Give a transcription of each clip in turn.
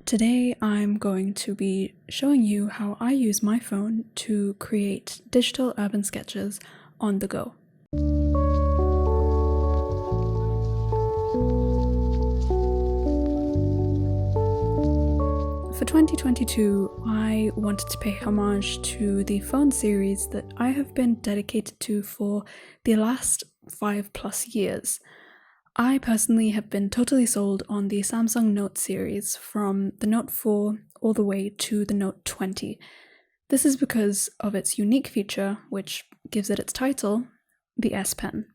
Today I'm going to be showing you how I use my phone to create digital urban sketches on the go. For 2022, I wanted to pay homage to the phone series that I have been dedicated to for the last 5+ years. I personally have been totally sold on the Samsung Note series from the Note 4 all the way to the Note 20. This is because of its unique feature, which gives it its title, the S Pen.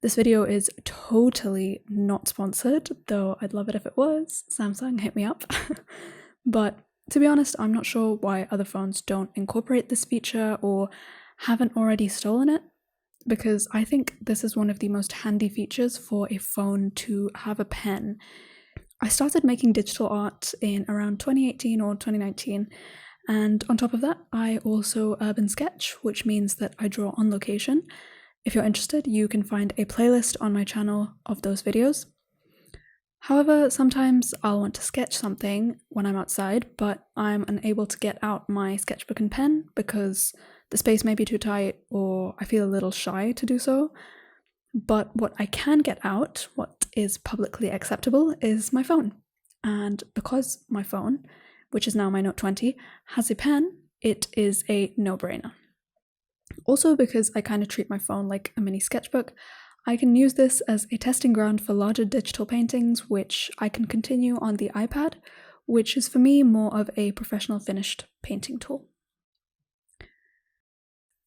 This video is totally not sponsored, though I'd love it if it was. Samsung, hit me up. But to be honest, I'm not sure why other phones don't incorporate this feature or haven't already stolen it, because I think this is one of the most handy features for a phone to have a pen. I started making digital art in around 2018 or 2019, and on top of that, I also urban sketch, which means that I draw on location. If you're interested, you can find a playlist on my channel of those videos. However, sometimes I'll want to sketch something when I'm outside, but I'm unable to get out my sketchbook and pen because the space may be too tight or I feel a little shy to do so. But what I can get out, what is publicly acceptable, is my phone. And because my phone, which is now my Note 20, has a pen, it is a no-brainer. Also, because I kind of treat my phone like a mini sketchbook, I can use this as a testing ground for larger digital paintings, which I can continue on the iPad, which is for me more of a professional finished painting tool.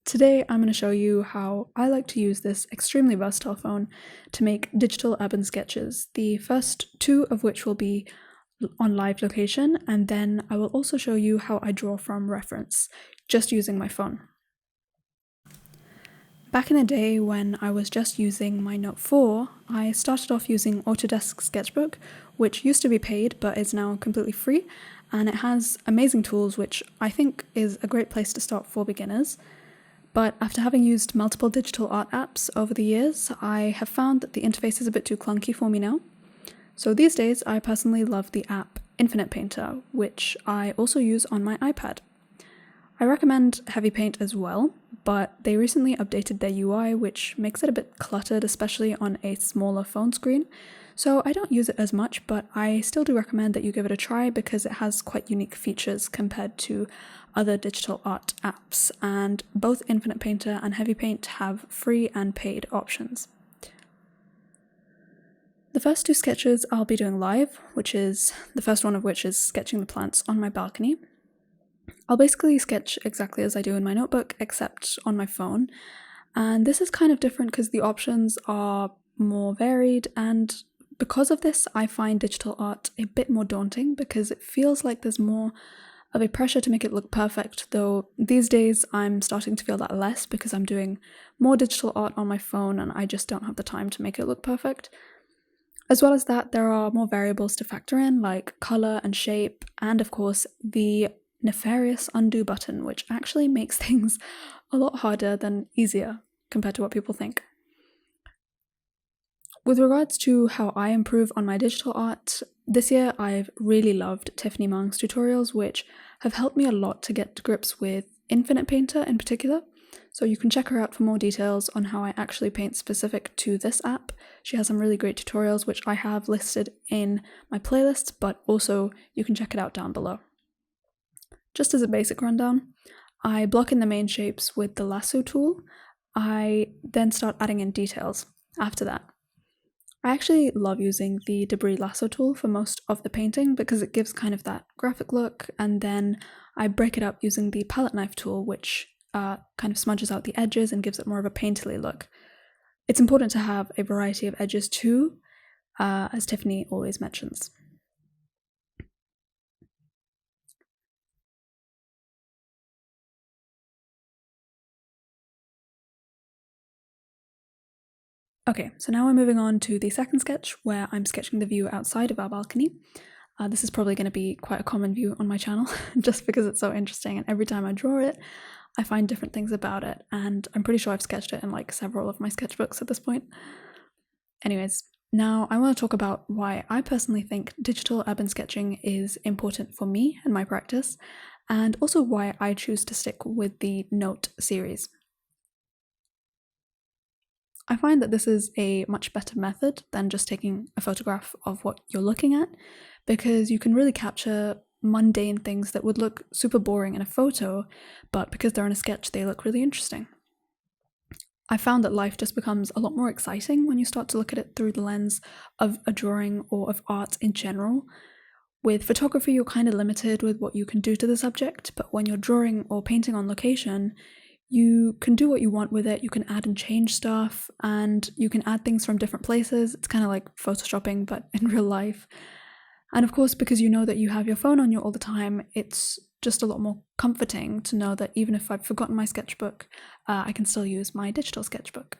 Today I'm going to show you how I like to use this extremely versatile phone to make digital urban sketches, the first two of which will be on live location, and then I will also show you how I draw from reference, just using my phone. Back in the day when I was just using my Note 4, I started off using Autodesk Sketchbook, which used to be paid but is now completely free, and it has amazing tools which I think is a great place to start for beginners. But after having used multiple digital art apps over the years, I have found that the interface is a bit too clunky for me now. So these days I personally love the app Infinite Painter, which I also use on my iPad. I recommend Heavy Paint as well, but they recently updated their UI, which makes it a bit cluttered, especially on a smaller phone screen. So I don't use it as much, but I still do recommend that you give it a try because it has quite unique features compared to other digital art apps, and both Infinite Painter and Heavy Paint have free and paid options. The first two sketches I'll be doing live, which is the first one of which is sketching the plants on my balcony. I'll basically sketch exactly as I do in my notebook, except on my phone. And this is kind of different because the options are more varied, and because of this, I find digital art a bit more daunting because it feels like there's more of a pressure to make it look perfect, though these days I'm starting to feel that less because I'm doing more digital art on my phone and I just don't have the time to make it look perfect. As well as that, there are more variables to factor in, like color and shape, and of course the nefarious undo button, which actually makes things a lot harder than easier compared to what people think. With regards to how I improve on my digital art, this year I've really loved Tiffany Mang's tutorials, which have helped me a lot to get to grips with Infinite Painter in particular. So you can check her out for more details on how I actually paint specific to this app. She has some really great tutorials, which I have listed in my playlists, but also you can check it out down below. Just as a basic rundown, I block in the main shapes with the lasso tool. I then start adding in details after that. I actually love using the debris lasso tool for most of the painting because it gives kind of that graphic look, and then I break it up using the palette knife tool, which kind of smudges out the edges and gives it more of a painterly look. It's important to have a variety of edges too, as Tiffany always mentions. Okay, so now we're moving on to the second sketch where I'm sketching the view outside of our balcony. This is probably going to be quite a common view on my channel just because it's so interesting, and every time I draw it I find different things about it, and I'm pretty sure I've sketched it in like several of my sketchbooks at this point. Anyways, Now, I want to talk about why I personally think digital urban sketching is important for me and my practice, and also why I choose to stick with the Note series. I find that this is a much better method than just taking a photograph of what you're looking at, because you can really capture mundane things that would look super boring in a photo, but because they're in a sketch, they look really interesting. I found that life just becomes a lot more exciting when you start to look at it through the lens of a drawing or of art in general. With photography, you're kind of limited with what you can do to the subject, but when you're drawing or painting on location, you can do what you want with it. You can add and change stuff, and you can add things from different places. It's kind of like photoshopping, but in real life. And of course, because you know that you have your phone on you all the time, it's just a lot more comforting to know that even if I've forgotten my sketchbook, I can still use my digital sketchbook.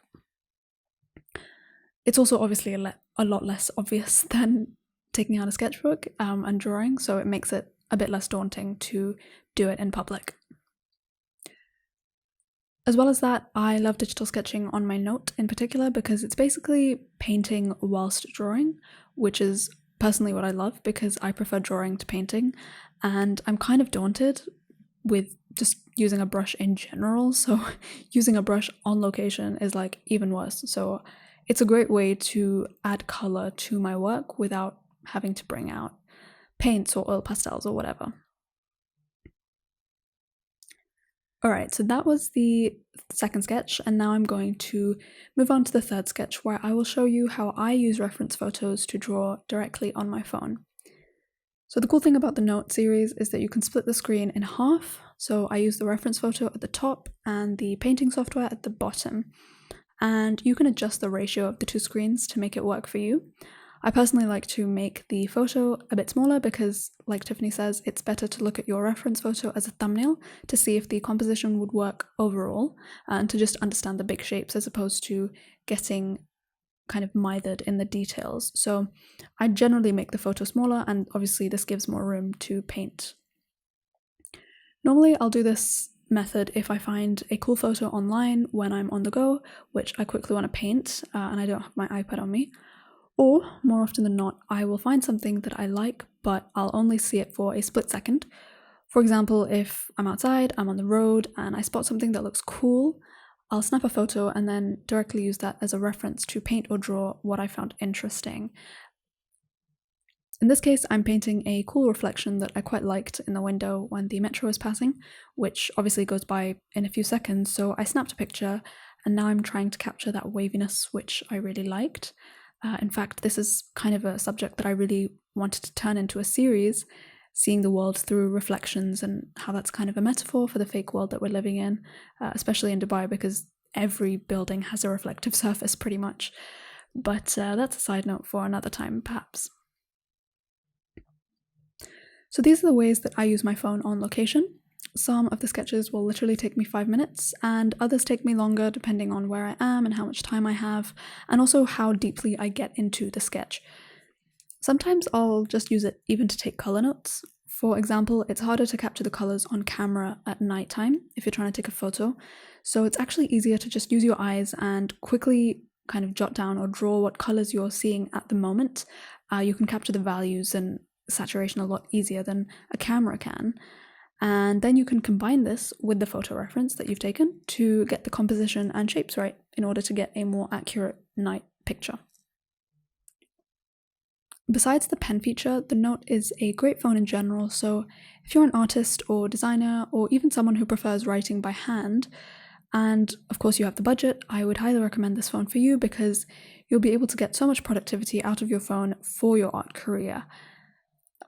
It's also obviously a lot less obvious than taking out a sketchbook and drawing, so it makes it a bit less daunting to do it in public. As well as that, I love digital sketching on my Note in particular because it's basically painting whilst drawing, which is personally what I love because I prefer drawing to painting, and I'm kind of daunted with just using a brush in general, so using a brush on location is like even worse. So it's a great way to add color to my work without having to bring out paints or oil pastels or whatever. Alright, so that was the second sketch, and now I'm going to move on to the third sketch where I will show you how I use reference photos to draw directly on my phone. So the cool thing about the Note series is that you can split the screen in half, so I use the reference photo at the top and the painting software at the bottom, and you can adjust the ratio of the two screens to make it work for you. I personally like to make the photo a bit smaller because, like Tiffany says, it's better to look at your reference photo as a thumbnail to see if the composition would work overall and to just understand the big shapes as opposed to getting kind of mithered in the details. So I generally make the photo smaller, and obviously this gives more room to paint. Normally I'll do this method if I find a cool photo online when I'm on the go, which I quickly want to paint and I don't have my iPad on me. Or, more often than not, I will find something that I like, but I'll only see it for a split second. For example, if I'm outside, I'm on the road, and I spot something that looks cool, I'll snap a photo and then directly use that as a reference to paint or draw what I found interesting. In this case, I'm painting a cool reflection that I quite liked in the window when the metro was passing, which obviously goes by in a few seconds, so I snapped a picture, and now I'm trying to capture that waviness which I really liked. In fact, this is kind of a subject that I really wanted to turn into a series, seeing the world through reflections and how that's kind of a metaphor for the fake world that we're living in, especially in Dubai because every building has a reflective surface pretty much. But that's a side note for another time, perhaps. So these are the ways that I use my phone on location. Some of the sketches will literally take me 5 minutes, and others take me longer depending on where I am and how much time I have, and also how deeply I get into the sketch. Sometimes I'll just use it even to take color notes. For example, it's harder to capture the colors on camera at nighttime if you're trying to take a photo, so it's actually easier to just use your eyes and quickly kind of jot down or draw what colors you're seeing at the moment. You can capture the values and saturation a lot easier than a camera can. And then you can combine this with the photo reference that you've taken to get the composition and shapes right in order to get a more accurate night picture. Besides the pen feature, the Note is a great phone in general, so if you're an artist or designer or even someone who prefers writing by hand, and of course you have the budget, I would highly recommend this phone for you because you'll be able to get so much productivity out of your phone for your art career.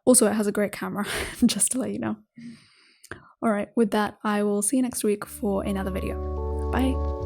Also, it has a great camera, just to let you know. Alright, with that, I will see you next week for another video. Bye!